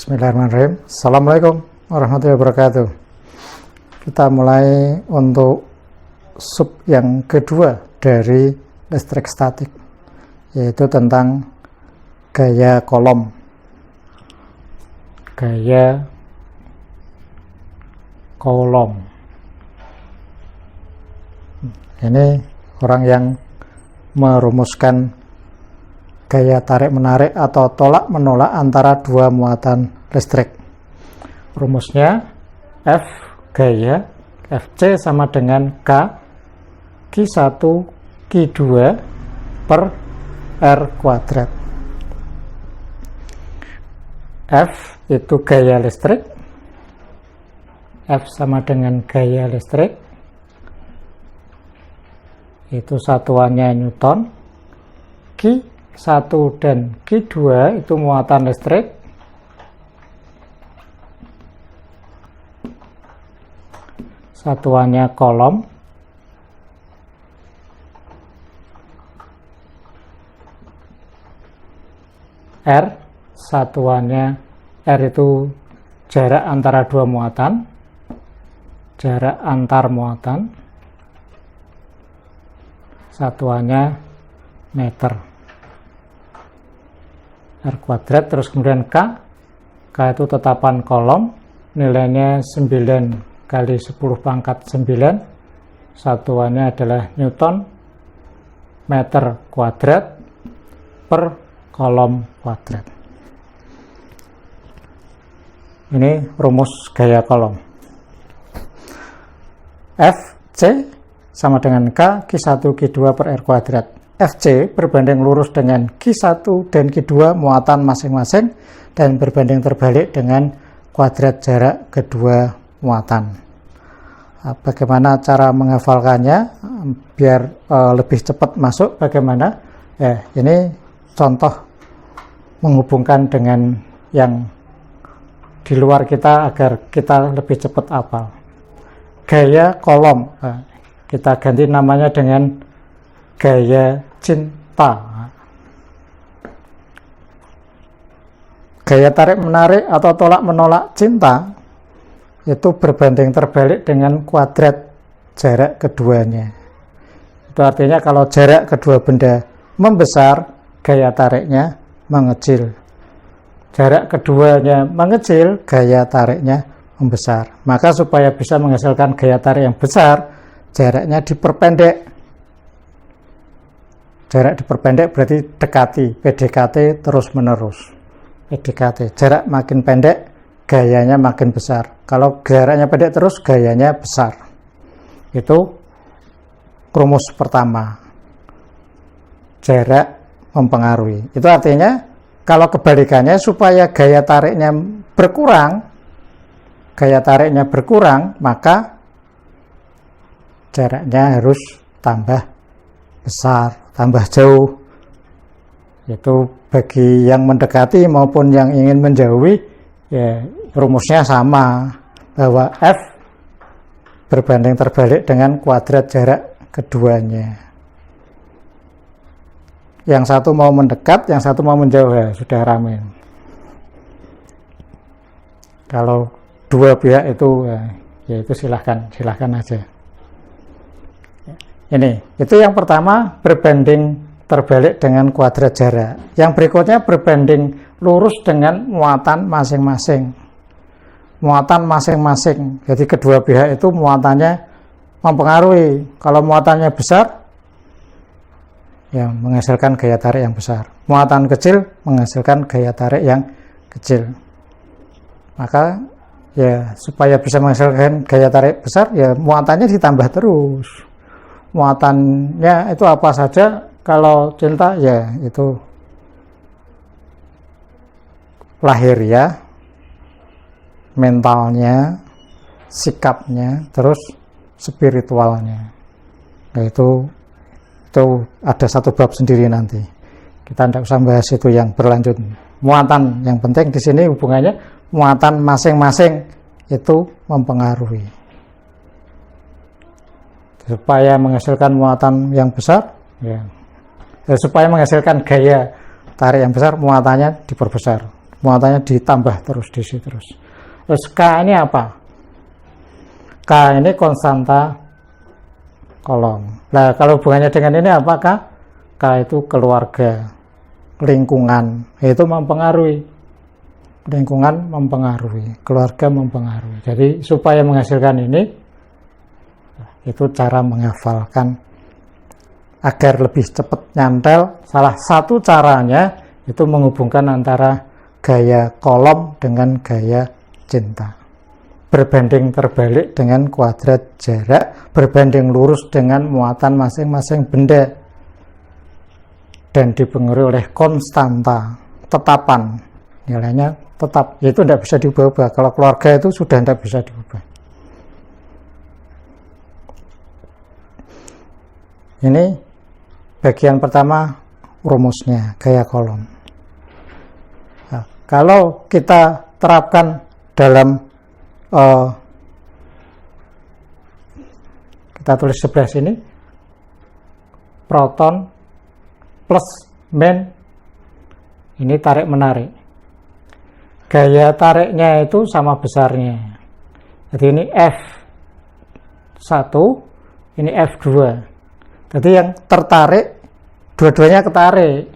Bismillahirrahmanirrahim. Assalamualaikum warahmatullahi wabarakatuh. Kita mulai untuk sub yang kedua dari listrik statik, yaitu tentang gaya kolom. Gaya kolom. Ini orang yang merumuskan gaya tarik-menarik atau tolak-menolak antara dua muatan listrik. Rumusnya F gaya Fc sama dengan K Q1 Q2 per R kuadrat. F itu gaya listrik, F sama dengan gaya listrik, itu satuannya Newton. Q1 dan Q2 itu muatan listrik, satuannya kolom. R satuannya, R itu jarak antara dua muatan, jarak antar muatan, satuannya meter. R kuadrat, terus kemudian K itu tetapan kolom, nilainya 9 kali 10 pangkat 9, satuannya adalah Newton meter kuadrat per kolom kuadrat. Ini rumus gaya kolom. Fc sama dengan K Q1 Q2 per R kuadrat. Fc berbanding lurus dengan Q1 dan Q2 muatan masing-masing dan berbanding terbalik dengan kuadrat jarak kedua muatan. Bagaimana cara menghafalkannya biar lebih cepat masuk? Bagaimana? Ini contoh menghubungkan dengan yang di luar kita agar kita lebih cepat hafal. Gaya kolom, kita ganti namanya dengan gaya cinta. Gaya tarik-menarik atau tolak-menolak cinta itu berbanding terbalik dengan kuadrat jarak keduanya. Itu artinya kalau jarak kedua benda membesar, gaya tariknya mengecil. Jarak keduanya mengecil, gaya tariknya membesar. Maka supaya bisa menghasilkan gaya tarik yang besar, jaraknya diperpendek. Jarak diperpendek berarti dekati, PDKT terus menerus. PDKT, jarak makin pendek, gayanya makin besar. Kalau jaraknya pendek terus, gayanya besar. Itu rumus pertama. Jarak mempengaruhi. Itu artinya kalau kebalikannya, supaya gaya tariknya berkurang, maka jaraknya harus tambah besar, tambah jauh. Itu bagi yang mendekati maupun yang ingin menjauhi, ya rumusnya sama, bahwa F berbanding terbalik dengan kuadrat jarak keduanya. Yang satu mau mendekat, yang satu mau menjauh, ya sudah ramai. Kalau dua pihak itu, ya itu silahkan aja. Itu yang pertama, berbanding terbalik dengan kuadrat jarak. Yang berikutnya berbanding lurus dengan muatan masing-masing. Muatan masing-masing. Jadi kedua pihak itu muatannya mempengaruhi. Kalau muatannya besar, ya menghasilkan gaya tarik yang besar. Muatan kecil menghasilkan gaya tarik yang kecil. Maka ya supaya bisa menghasilkan gaya tarik besar, ya muatannya ditambah terus. Muatannya itu apa saja? Kalau cinta, ya itu lahiriah, mentalnya, sikapnya, terus spiritualnya. Nah, itu ada satu bab sendiri nanti. Kita tidak usah bahas itu yang berlanjut. Muatan yang penting di sini hubungannya muatan masing-masing itu mempengaruhi. Supaya menghasilkan muatan yang besar, supaya menghasilkan gaya tarik yang besar, muatannya diperbesar. muatannya ditambah terus diisi terus. Terus K ini apa? K ini konstanta kolom. Nah, kalau hubungannya dengan ini apakah? K itu keluarga, lingkungan, itu mempengaruhi. Lingkungan mempengaruhi, keluarga mempengaruhi. Jadi supaya menghasilkan ini, itu cara menghafalkan agar lebih cepat nyantel. Salah satu caranya itu menghubungkan antara gaya kolom dengan gaya cinta. Berbanding terbalik dengan kuadrat jarak, berbanding lurus dengan muatan masing-masing benda, dan dipengaruhi oleh konstanta, tetapan, nilainya tetap, itu tidak bisa diubah-ubah. Kalau keluarga itu sudah tidak bisa diubah. Ini bagian pertama rumusnya, gaya kolom. Nah, kalau kita terapkan dalam kita tulis sebelah sini, proton plus main, ini tarik menarik. Gaya tariknya itu sama besarnya. Jadi ini F1, ini F2. Jadi yang tertarik, dua-duanya ketarik.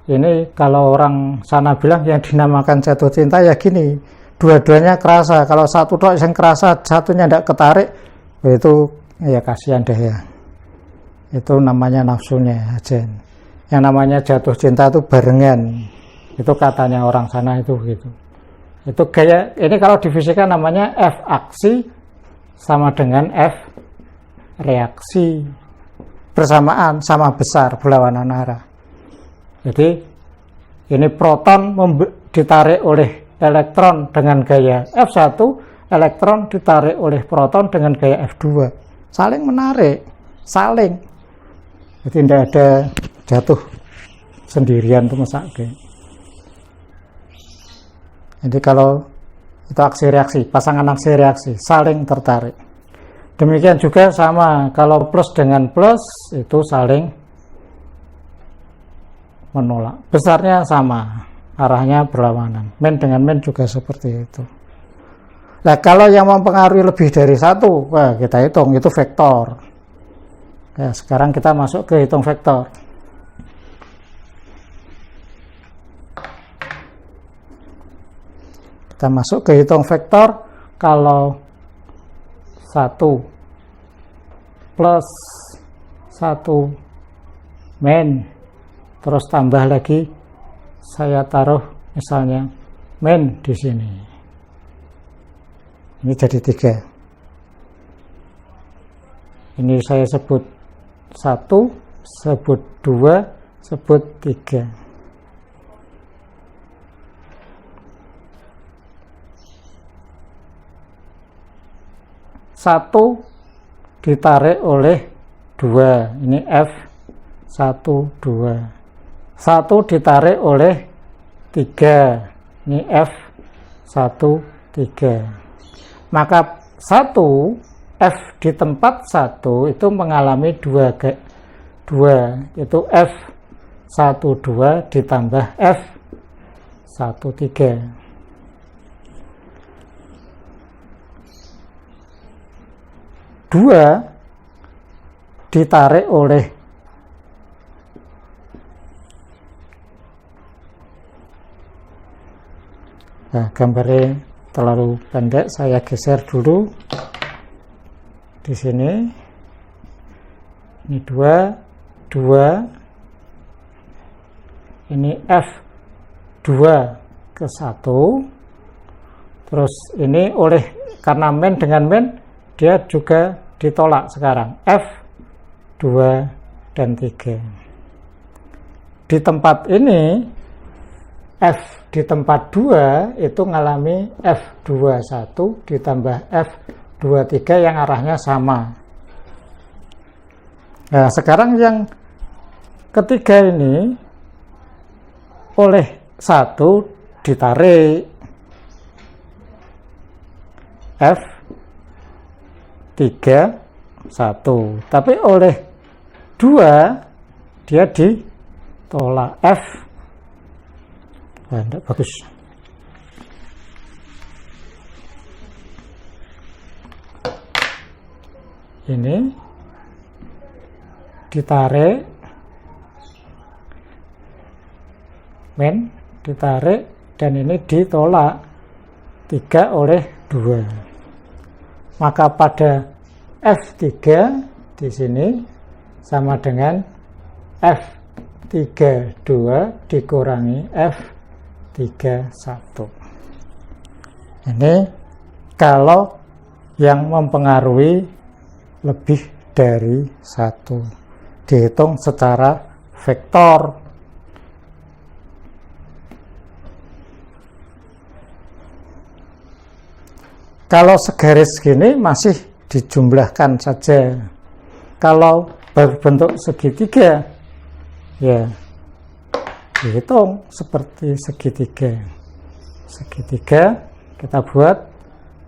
Ini kalau orang sana bilang yang dinamakan jatuh cinta ya gini, dua-duanya kerasa. Kalau satu tok yang kerasa, satunya tidak ketarik, itu ya kasihan deh ya. Itu namanya nafsunya aja. Yang namanya jatuh cinta itu barengan. Itu katanya orang sana itu gitu. Itu gaya, ini kalau di fisika namanya F aksi sama dengan F reaksi. Bersamaan, sama besar, berlawanan arah. Jadi ini proton ditarik oleh elektron dengan gaya F1, elektron ditarik oleh proton dengan gaya F2. Saling menarik, saling. Jadi tidak ada jatuh sendirian itu mesake. Jadi kalau itu aksi reaksi, pasangan aksi reaksi, saling tertarik. Demikian juga sama, kalau plus dengan plus itu saling menolak. Besarnya sama, arahnya berlawanan. Men dengan men juga seperti itu. Nah, kalau yang mempengaruhi lebih dari satu, wah, kita hitung, itu vektor. Ya, sekarang kita masuk ke hitung vektor. Kita masuk ke hitung vektor. Kalau 1 plus 1 main, terus tambah lagi, saya taruh misalnya main di sini. Ini jadi 3. Ini saya sebut 1, sebut 2, sebut 3. Satu ditarik oleh 2, ini F1, 2. 1 ditarik oleh 3, ini F1, 3. Maka 1 F di tempat 1 itu mengalami 2, itu F1, 2 ditambah F1, 3. Dua ditarik oleh gambarnya terlalu pendek, saya geser dulu di sini. Ini 2, ini F2 ke 1, terus ini oleh karena main dengan main dia juga ditolak sekarang, F2 dan 3. Di tempat ini, F di tempat 2 itu mengalami F21 ditambah F23 yang arahnya sama. Nah, sekarang yang ketiga ini, oleh 1 ditarik F3, 1, tapi oleh 2 dia ditolak Tidak bagus. Ini ditarik, main ditarik, dan ini ditolak 3 oleh 2. Maka pada F3 di sini sama dengan F32 dikurangi F31. Ini kalau yang mempengaruhi lebih dari 1, dihitung secara vektor. Kalau segaris gini masih dijumlahkan saja. Kalau berbentuk segitiga, ya dihitung seperti segitiga. Segitiga kita buat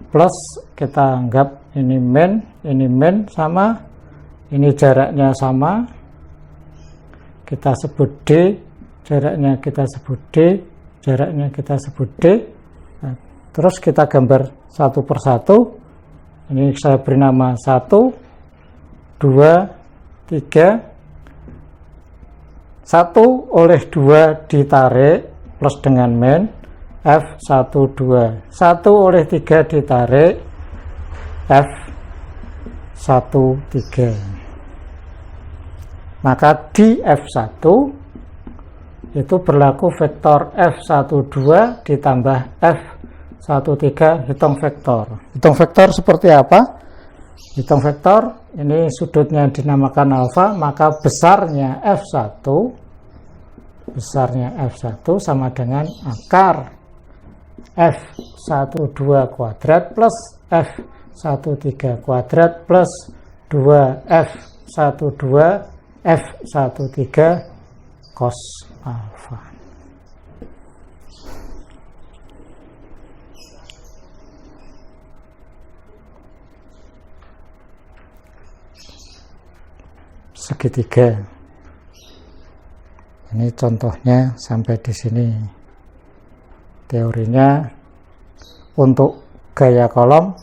plus, kita anggap ini min sama, ini jaraknya sama, kita sebut D, jaraknya kita sebut D, jaraknya kita sebut D. Nah, terus kita gambar satu persatu. Ini saya beri nama 1, 2, 3. 1 oleh 2 ditarik plus dengan min F12. 1 oleh 3 ditarik F13. Maka di F1 itu berlaku vektor F12 ditambah F13 hitung vektor. Hitung vektor seperti apa? Hitung vektor, ini sudutnya dinamakan alfa, maka besarnya F1 sama dengan akar F12 kuadrat plus F13 kuadrat plus 2F12 F13 cos alfa. Segitiga. Ini contohnya sampai di sini. Teorinya untuk gaya kolom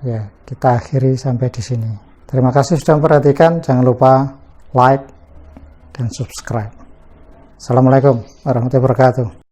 ya kita akhiri sampai di sini. Terima kasih sudah memperhatikan. Jangan lupa like dan subscribe. Assalamualaikum warahmatullahi wabarakatuh.